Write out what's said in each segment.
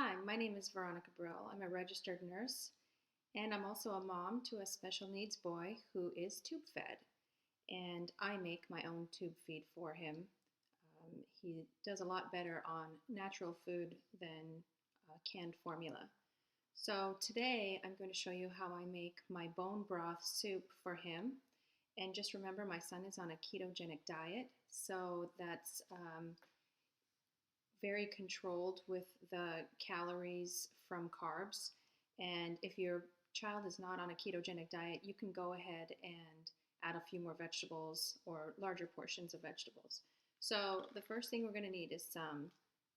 Hi, my name is Veronica Brill. I'm a registered nurse, and I'm also a mom to a special needs boy who is tube fed, and I make my own tube feed for him. He does a lot better on natural food than canned formula. So today I'm going to show you how I make my bone broth soup for him. And just remember, my son is on a ketogenic diet, so that's very controlled with the calories from carbs. And if your child is not on a ketogenic diet, you can go ahead and add a few more vegetables or larger portions of vegetables. So the first thing we're going to need is some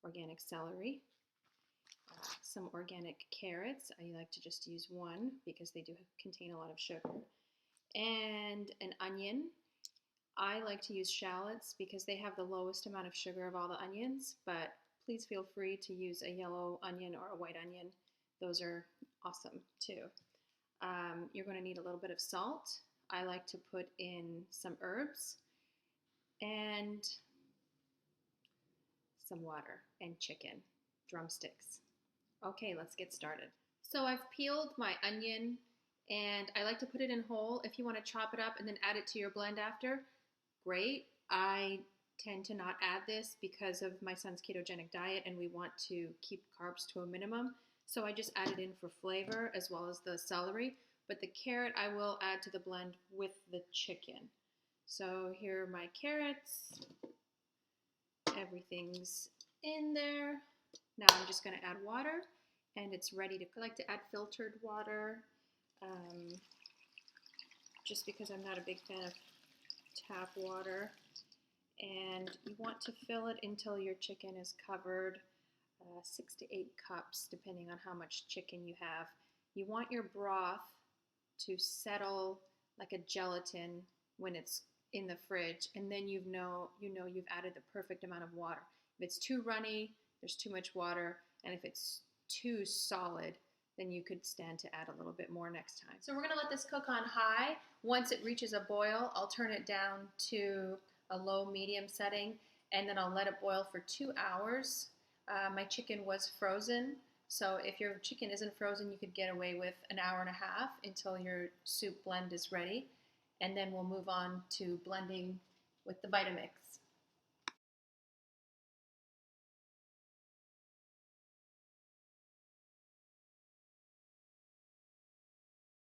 organic celery, some organic carrots. I like to just use one because they do contain a lot of sugar, and an onion. I like to use shallots because they have the lowest amount of sugar of all the onions, but please feel free to use a yellow onion or a white onion. Those are awesome too. You're going to need a little bit of salt. I like to put in some herbs and some water and chicken, drumsticks. Okay, let's get started. So I've peeled my onion and I like to put it in whole. If you want to chop it up and then add it to your blend after, great. I tend to not add this because of my son's ketogenic diet and we want to keep carbs to a minimum. So I just add it in for flavor as well as the celery. But the carrot I will add to the blend with the chicken. So here are my carrots. Everything's in there. Now I'm just going to add water and it's ready to, I like to add filtered water just because I'm not a big fan of tap water. And you want to fill it until your chicken is covered, 6 to 8 cups depending on how much chicken you have. You want your broth to settle like a gelatin when it's in the fridge, and then you know you've added the perfect amount of water. If it's too runny, there's too much water, and if it's too solid, then you could stand to add a little bit more next time. So we're gonna let this cook on high. Once it reaches a boil, I'll turn it down to a low-medium setting, and then I'll let it boil for 2 hours. My chicken was frozen, so if your chicken isn't frozen, you could get away with an hour and a half until your soup blend is ready. And then we'll move on to blending with the Vitamix.